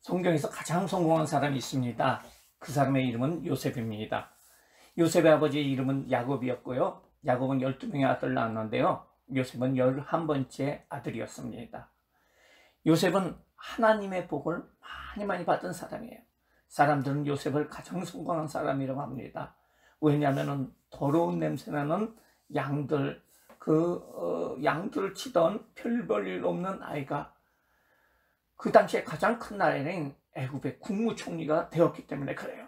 성경에서 가장 성공한 사람이 있습니다. 그 사람의 이름은 요셉입니다. 요셉의 아버지의 이름은 야곱이었고요. 야곱은 12명의 아들을 낳았는데요. 요셉은 11번째 아들이었습니다. 요셉은 하나님의 복을 많이 받은 사람이에요. 사람들은 요셉을 가장 성공한 사람이라고 합니다. 왜냐하면 더러운 냄새나는 양들, 양들을 치던 별 볼 일 없는 아이가 그 당시에 가장 큰 나라인 애굽의 국무총리가 되었기 때문에 그래요.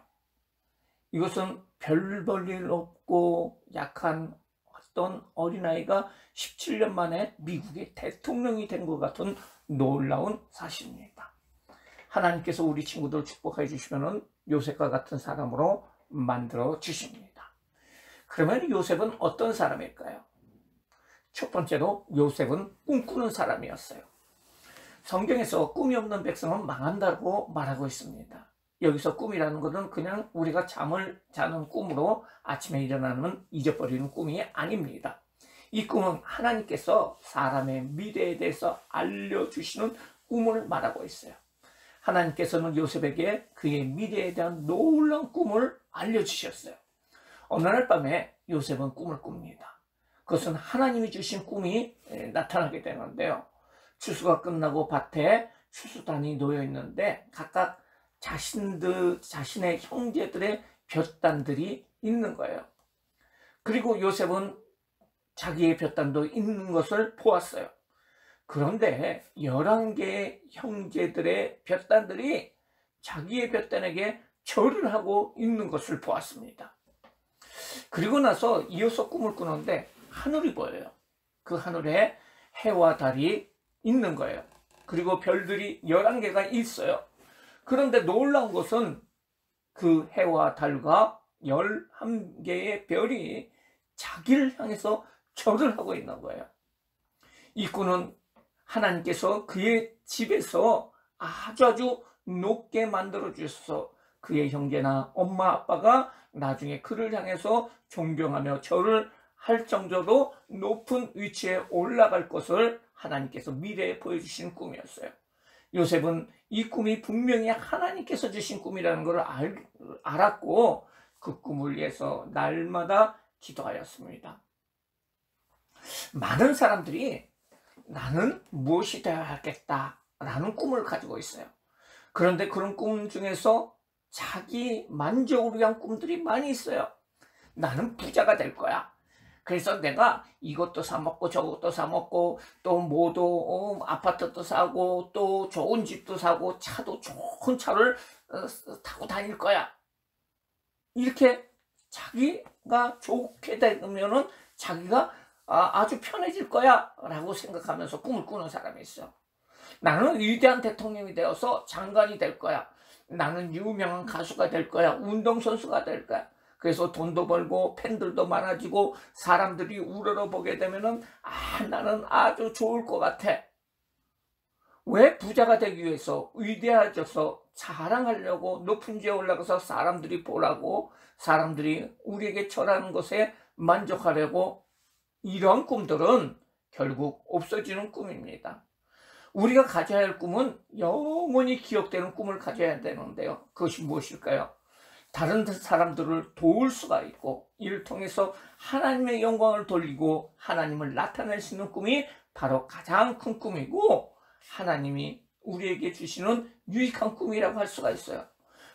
이것은 별 볼 일 없고 약한 어떤 어린아이가 17년 만에 미국의 대통령이 된 것 같은 놀라운 사실입니다. 하나님께서 우리 친구들 축복해 주시면 요셉과 같은 사람으로 만들어 주십니다. 그러면 요셉은 어떤 사람일까요? 첫 번째로 요셉은 꿈꾸는 사람이었어요. 성경에서 꿈이 없는 백성은 망한다고 말하고 있습니다. 여기서 꿈이라는 것은 그냥 우리가 잠을 자는 꿈으로 아침에 일어나면 잊어버리는 꿈이 아닙니다. 이 꿈은 하나님께서 사람의 미래에 대해서 알려주시는 꿈을 말하고 있어요. 하나님께서는 요셉에게 그의 미래에 대한 놀라운 꿈을 알려주셨어요. 어느 날 밤에 요셉은 꿈을 꿉니다. 그것은 하나님이 주신 꿈이 나타나게 되는데요. 추수가 끝나고 밭에 추수단이 놓여 있는데 각각 자신의 형제들의 볕단들이 있는 거예요. 그리고 요셉은 자기의 볕단도 있는 것을 보았어요. 그런데 11개의 형제들의 볕단들이 자기의 볕단에게 절을 하고 있는 것을 보았습니다. 그리고 나서 이어서 꿈을 꾸는데 하늘이 보여요. 그 하늘에 해와 달이 있는 거예요. 그리고 별들이 11개가 있어요. 그런데 놀라운 것은 그 해와 달과 11개의 별이 자기를 향해서 절을 하고 있는 거예요. 이 꿈은 하나님께서 그의 집에서 아주 높게 만들어 주셔서 그의 형제나 엄마 아빠가 나중에 그를 향해서 존경하며 절을 할 정도로 높은 위치에 올라갈 것을 하나님께서 미래에 보여주신 꿈이었어요. 요셉은 이 꿈이 분명히 하나님께서 주신 꿈이라는 것을 알았고 그 꿈을 위해서 날마다 기도하였습니다. 많은 사람들이 나는 무엇이 되어야겠다 라는 꿈을 가지고 있어요. 그런데 그런 꿈 중에서 자기 만족을 위한 꿈들이 많이 있어요. 나는 부자가 될 거야. 그래서 내가 이것도 사 먹고 저것도 사 먹고 또 뭐도 아파트도 사고 또 좋은 집도 사고 차도 좋은 차를 타고 다닐 거야. 이렇게 자기가 좋게 되면은 자기가 아주 편해질 거야 라고 생각하면서 꿈을 꾸는 사람이 있어. 나는 위대한 대통령이 되어서 장관이 될 거야. 나는 유명한 가수가 될 거야. 운동선수가 될 거야. 그래서 돈도 벌고 팬들도 많아지고 사람들이 우러러보게 되면은 나는 아주 좋을 것 같아. 왜? 부자가 되기 위해서 위대해져서 자랑하려고 높은 지에 올라가서 사람들이 보라고 사람들이 우리에게 절하는 것에 만족하려고 이런 꿈들은 결국 없어지는 꿈입니다. 우리가 가져야 할 꿈은 영원히 기억되는 꿈을 가져야 되는데요. 그것이 무엇일까요? 다른 사람들을 도울 수가 있고 이를 통해서 하나님의 영광을 돌리고 하나님을 나타낼 수 있는 꿈이 바로 가장 큰 꿈이고 하나님이 우리에게 주시는 유익한 꿈이라고 할 수가 있어요.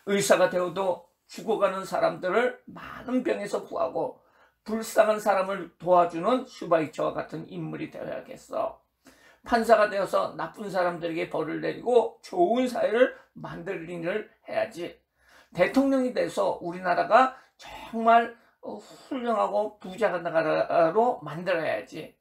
의사가 되어도 죽어가는 사람들을 많은 병에서 구하고 불쌍한 사람을 도와주는 슈바이처와 같은 인물이 되어야겠어. 판사가 되어서 나쁜 사람들에게 벌을 내리고 좋은 사회를 만들 일을 해야지. 대통령이 돼서 우리나라가 정말 훌륭하고 부자가 나라로 만들어야지.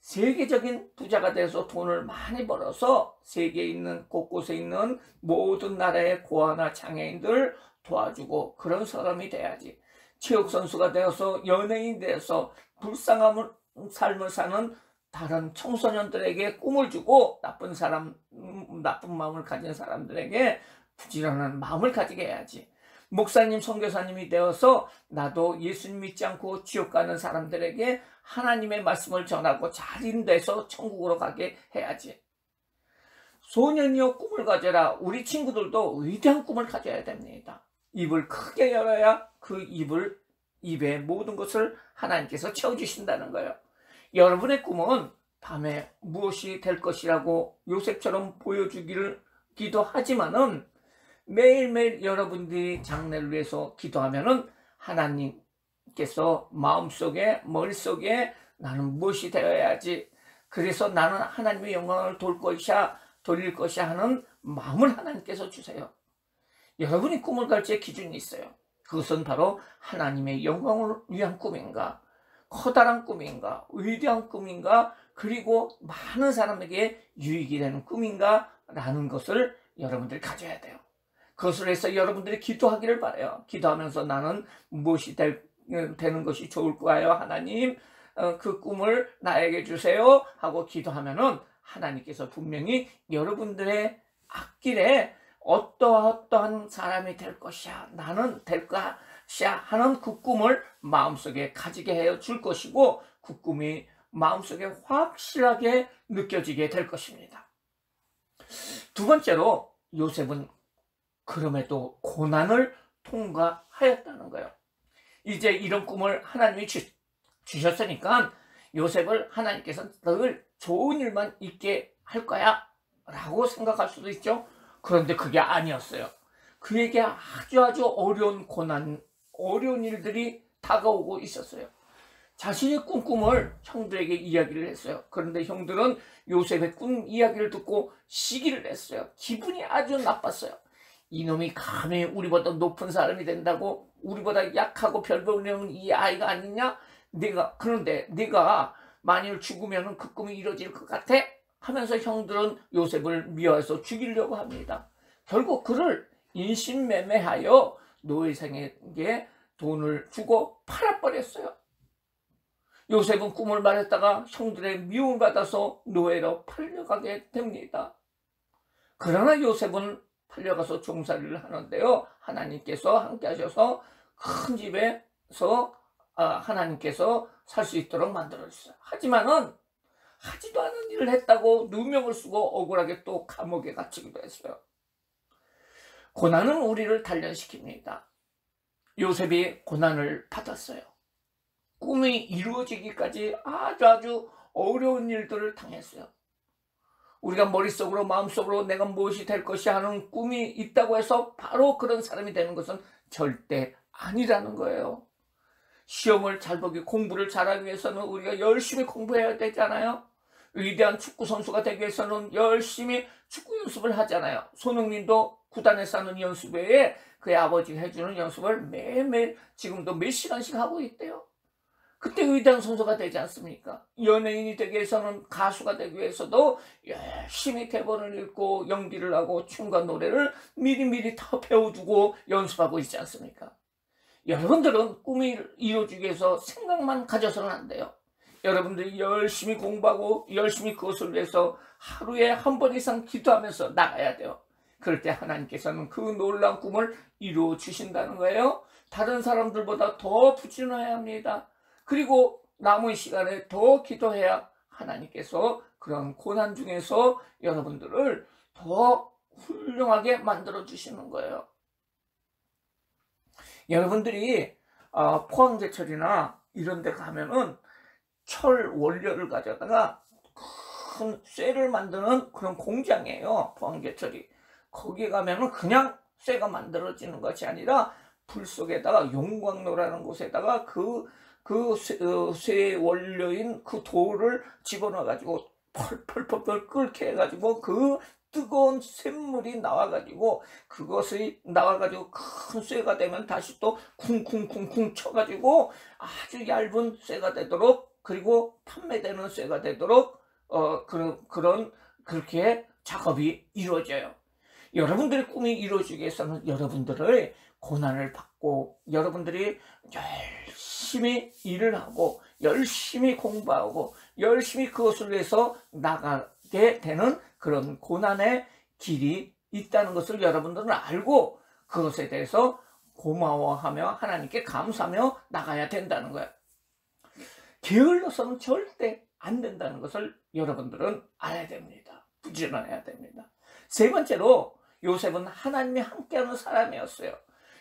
세계적인 부자가 돼서 돈을 많이 벌어서 세계에 있는 곳곳에 있는 모든 나라의 고아나 장애인들 도와주고 그런 사람이 돼야지. 체육선수가 되어서 연예인 돼서 불쌍한 삶을 사는 다른 청소년들에게 꿈을 주고 나쁜 마음을 가진 사람들에게 부지런한 마음을 가지게 해야지. 목사님, 선교사님이 되어서 나도 예수님 믿지 않고 지옥 가는 사람들에게 하나님의 말씀을 전하고 잘 인도해서 천국으로 가게 해야지. 소년이여 꿈을 가져라. 우리 친구들도 위대한 꿈을 가져야 됩니다. 입을 크게 열어야 그 입에 모든 것을 하나님께서 채워주신다는 거예요. 여러분의 꿈은 밤에 무엇이 될 것이라고 요셉처럼 보여주기를 기도하지만은 매일매일 여러분들이 장래를 위해서 기도하면은 하나님께서 마음속에 머릿속에 나는 무엇이 되어야지, 그래서 나는 하나님의 영광을 돌릴 것이야 하는 마음을 하나님께서 주세요. 여러분이 꿈을 갈지의 기준이 있어요. 그것은 바로 하나님의 영광을 위한 꿈인가, 커다란 꿈인가, 위대한 꿈인가, 그리고 많은 사람에게 유익이 되는 꿈인가 라는 것을 여러분들이 가져야 돼요. 그것을 해서 여러분들이 기도하기를 바라요. 기도하면서 나는 무엇이 되는 것이 좋을까요? 하나님, 그 꿈을 나에게 주세요 하고 기도하면은 하나님께서 분명히 여러분들의 앞길에 어떠한 사람이 될 것이야, 나는 될 것이야 하는 그 꿈을 마음속에 가지게 해 줄 것이고, 그 꿈이 마음속에 확실하게 느껴지게 될 것입니다. 두 번째로, 요셉은 그럼에도 고난을 통과하였다는 거예요. 이제 이런 꿈을 하나님이 주셨으니까 요셉을 하나님께서 늘 좋은 일만 있게 할 거야 라고 생각할 수도 있죠. 그런데 그게 아니었어요. 그에게 아주 어려운 고난, 어려운 일들이 다가오고 있었어요. 자신의 꿈을 형들에게 이야기를 했어요. 그런데 형들은 요셉의 꿈 이야기를 듣고 시기를 했어요. 기분이 아주 나빴어요. 이놈이 감히 우리보다 높은 사람이 된다고, 우리보다 약하고 별볼없는 이 아이가 아니냐? 그런데 네가 만일 죽으면 그 꿈이 이루어질 것 같아? 하면서 형들은 요셉을 미워해서 죽이려고 합니다. 결국 그를 인신매매하여 노예생에게 돈을 주고 팔아버렸어요. 요셉은 꿈을 말했다가 형들의 미움을 받아서 노예로 팔려가게 됩니다. 그러나 요셉은 팔려가서 종살이를 하는데요, 하나님께서 함께 하셔서 큰 집에서 하나님께서 살 수 있도록 만들어주셨어요. 하지만은 하지도 않은 일을 했다고 누명을 쓰고 억울하게 또 감옥에 갇히기도 했어요. 고난은 우리를 단련시킵니다. 요셉이 고난을 받았어요. 꿈이 이루어지기까지 아주 어려운 일들을 당했어요. 우리가 머릿속으로 마음속으로 내가 무엇이 될 것이 하는 꿈이 있다고 해서 바로 그런 사람이 되는 것은 절대 아니라는 거예요. 시험을 잘 보기, 공부를 잘하기 위해서는 우리가 열심히 공부해야 되잖아요. 위대한 축구 선수가 되기 위해서는 열심히 축구 연습을 하잖아요. 손흥민도 구단에서 하는 연습 외에 그의 아버지가 해주는 연습을 매일매일 지금도 몇 시간씩 하고 있대요. 그때 위대한 선수가 되지 않습니까? 연예인이 되기 위해서는, 가수가 되기 위해서도 열심히 대본을 읽고 연기를 하고 춤과 노래를 미리미리 다 배워두고 연습하고 있지 않습니까? 여러분들은 꿈이 이루어지기 위해서 생각만 가져서는 안 돼요. 여러분들이 열심히 공부하고 열심히 그것을 위해서 하루에 한 번 이상 기도하면서 나가야 돼요. 그럴 때 하나님께서는 그 놀라운 꿈을 이루어 주신다는 거예요. 다른 사람들보다 더 부지런해야 합니다. 그리고 남은 시간에 더 기도해야 하나님께서 그런 고난 중에서 여러분들을 더 훌륭하게 만들어 주시는 거예요. 여러분들이 포항제철이나 이런 데 가면은 철 원료를 가져다가 큰 쇠를 만드는 그런 공장이에요. 포항제철이. 거기 가면은 그냥 쇠가 만들어지는 것이 아니라 불 속에다가 용광로라는 곳에다가 쇠 원료인 그 돌을 집어넣어가지고 펄펄펄펄 끓게 해가지고 그 뜨거운 샘물이 나와가지고 그것이 나와가지고 큰 쇠가 되면 다시 또 쿵쿵쿵쿵 쳐가지고 아주 얇은 쇠가 되도록, 그리고 판매되는 쇠가 되도록 그렇게 작업이 이루어져요. 여러분들의 꿈이 이루어지기 위해서는 여러분들의 고난을 받고 여러분들이 열심히 일을 하고 열심히 공부하고 열심히 그것을 위해서 나가게 되는 그런 고난의 길이 있다는 것을 여러분들은 알고 그것에 대해서 고마워하며 하나님께 감사하며 나가야 된다는 거예요. 게을러서는 절대 안 된다는 것을 여러분들은 알아야 됩니다. 부지런해야 됩니다. 세 번째로 요셉은 하나님이 함께하는 사람이었어요.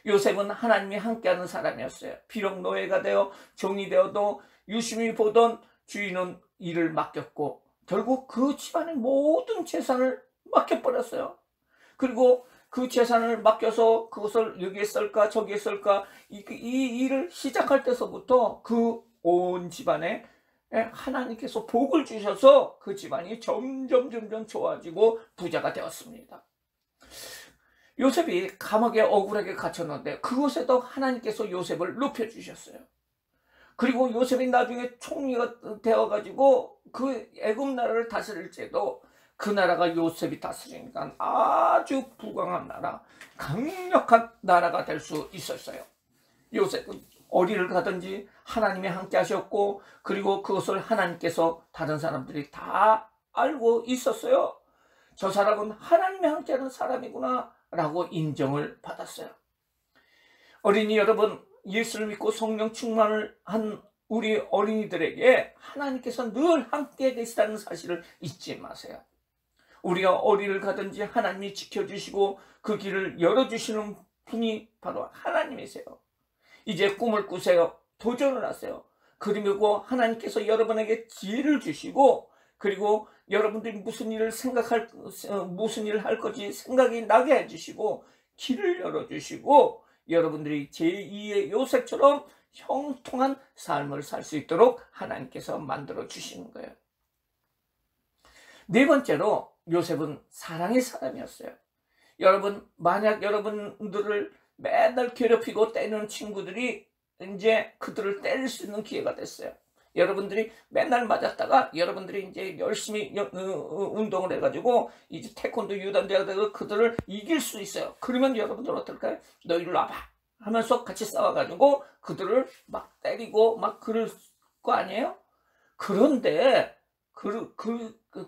요셉은 하나님이 함께하는 사람이었어요. 비록 노예가 되어 종이 되어도 유심히 보던 주인은 일을 맡겼고 결국 그 집안의 모든 재산을 맡겨버렸어요. 그리고 그 재산을 맡겨서 그것을 여기에 쓸까 저기에 쓸까 이 일을 시작할 때서부터 그 온 집안에 하나님께서 복을 주셔서 그 집안이 점점 좋아지고 부자가 되었습니다. 요셉이 감옥에 억울하게 갇혔는데 그곳에도 하나님께서 요셉을 높여주셨어요. 그리고 요셉이 나중에 총리가 되어가지고 그 애굽 나라를 다스릴 때도 그 나라가 요셉이 다스리니까 아주 부강한 나라, 강력한 나라가 될 수 있었어요. 요셉은 어디를 가든지 하나님이 함께 하셨고 그리고 그것을 하나님께서 다른 사람들이 다 알고 있었어요. 저 사람은 하나님이 함께하는 사람이구나 라고 인정을 받았어요. 어린이 여러분, 예수를 믿고 성령 충만을 한 우리 어린이들에게 하나님께서 늘 함께 계시다는 사실을 잊지 마세요. 우리가 어디를 가든지 하나님이 지켜주시고 그 길을 열어주시는 분이 바로 하나님이세요. 이제 꿈을 꾸세요. 도전을 하세요. 그리고 하나님께서 여러분에게 지혜를 주시고 그리고 여러분들이 무슨 일을 할 건지 생각이 나게 해주시고 길을 열어주시고 여러분들이 제2의 요셉처럼 형통한 삶을 살 수 있도록 하나님께서 만들어 주시는 거예요. 네 번째로 요셉은 사랑의 사람이었어요. 여러분, 만약 여러분들을 맨날 괴롭히고 때리는 친구들이 이제 그들을 때릴 수 있는 기회가 됐어요. 여러분들이 맨날 맞았다가 여러분들이 이제 열심히 운동을 해가지고 이제 태권도 유단자가 되고 그들을 이길 수 있어요. 그러면 여러분들 어떨까요? 너 이리 와봐 하면서 같이 싸워가지고 그들을 막 때리고 막 그럴 거 아니에요? 그런데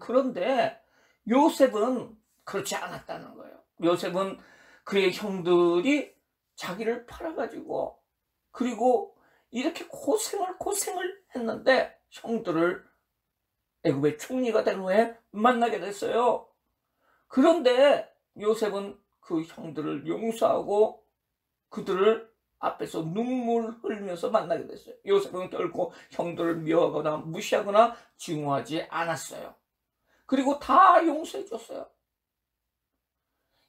그런데 요셉은 그렇지 않았다는 거예요. 요셉은 그의 형들이 자기를 팔아가지고 그리고 이렇게 고생을 했는데 형들을 애굽의 총리가 된 후에 만나게 됐어요. 그런데 요셉은 그 형들을 용서하고 그들을 앞에서 눈물 흘리면서 만나게 됐어요. 요셉은 결코 형들을 미워하거나 무시하거나 증오하지 않았어요. 그리고 다 용서해 줬어요.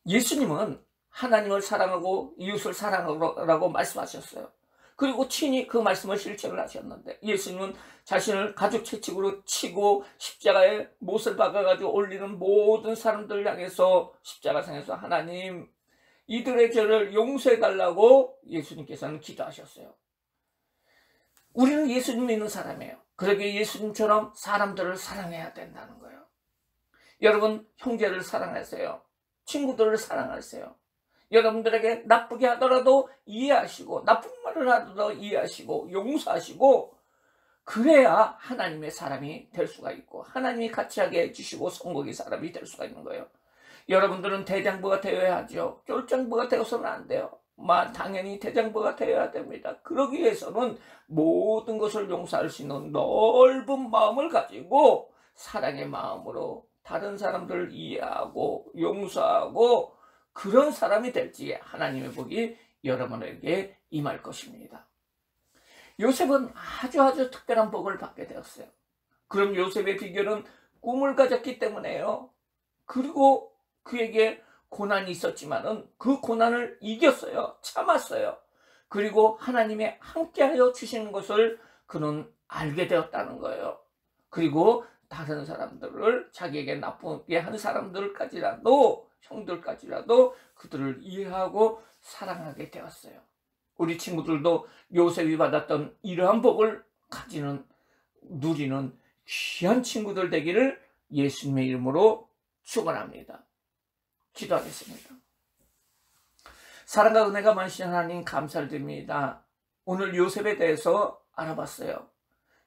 예수님은 하나님을 사랑하고 이웃을 사랑하라고 말씀하셨어요. 그리고 친히 그 말씀을 실천을 하셨는데 예수님은 자신을 가죽 채찍으로 치고 십자가에 못을 박아가지고 올리는 모든 사람들 향해서 십자가상에서 하나님 이들의 죄를 용서해달라고 예수님께서는 기도하셨어요. 우리는 예수님 믿는 사람이에요. 그러기에 예수님처럼 사람들을 사랑해야 된다는 거예요. 여러분, 형제를 사랑하세요. 친구들을 사랑하세요. 여러분들에게 나쁘게 하더라도 이해하시고 나쁜 말을 하더라도 이해하시고 용서하시고 그래야 하나님의 사람이 될 수가 있고 하나님이 같이 하게 해주시고 성공의 사람이 될 수가 있는 거예요. 여러분들은 대장부가 되어야 하죠. 쫄장부가 되어서는 안 돼요. 당연히 대장부가 되어야 됩니다. 그러기 위해서는 모든 것을 용서할 수 있는 넓은 마음을 가지고 사랑의 마음으로 다른 사람들을 이해하고 용서하고 그런 사람이 될지 하나님의 복이 여러분에게 임할 것입니다. 요셉은 아주 특별한 복을 받게 되었어요. 그럼 요셉의 비결은 꿈을 가졌기 때문에요. 그리고 그에게 고난이 있었지만은 그 고난을 이겼어요. 참았어요. 그리고 하나님이 함께하여 주시는 것을 그는 알게 되었다는 거예요. 그리고 다른 사람들을 자기에게 나쁘게 하는 사람들까지라도 형들까지라도 그들을 이해하고 사랑하게 되었어요. 우리 친구들도 요셉이 받았던 이러한 복을 누리는 귀한 친구들 되기를 예수님의 이름으로 축원합니다. 기도하겠습니다. 사랑과 은혜가 많으신 하나님 감사를 드립니다. 오늘 요셉에 대해서 알아봤어요.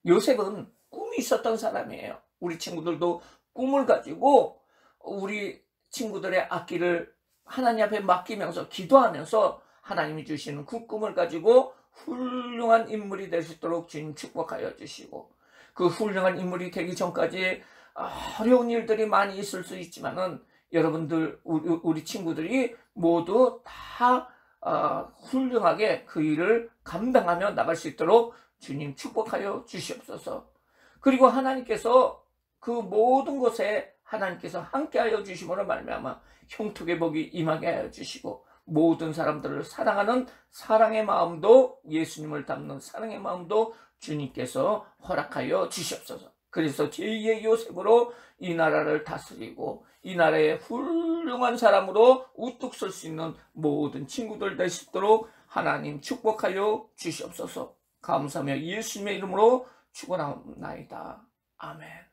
요셉은 꿈이 있었던 사람이에요. 우리 친구들도 꿈을 가지고 우리 친구들의 앞길을 하나님 앞에 맡기면서 기도하면서 하나님이 주시는 그 꿈을 가지고 훌륭한 인물이 될 수 있도록 주님 축복하여 주시고 그 훌륭한 인물이 되기 전까지 어려운 일들이 많이 있을 수 있지만은 여러분들, 우리 친구들이 모두 다 훌륭하게 그 일을 감당하며 나갈 수 있도록 주님 축복하여 주시옵소서. 그리고 하나님께서 그 모든 것에 하나님께서 함께하여 주심으로 말미암아 형통의 복이 임하게 하여 주시고, 모든 사람들을 사랑하는 사랑의 마음도, 예수님을 닮는 사랑의 마음도 주님께서 허락하여 주시옵소서. 그래서 제2의 요셉으로 이 나라를 다스리고 이 나라의 훌륭한 사람으로 우뚝 설 수 있는 모든 친구들 될 수 있도록 하나님 축복하여 주시옵소서. 감사하며 예수님의 이름으로 축원하옵나이다. 아멘.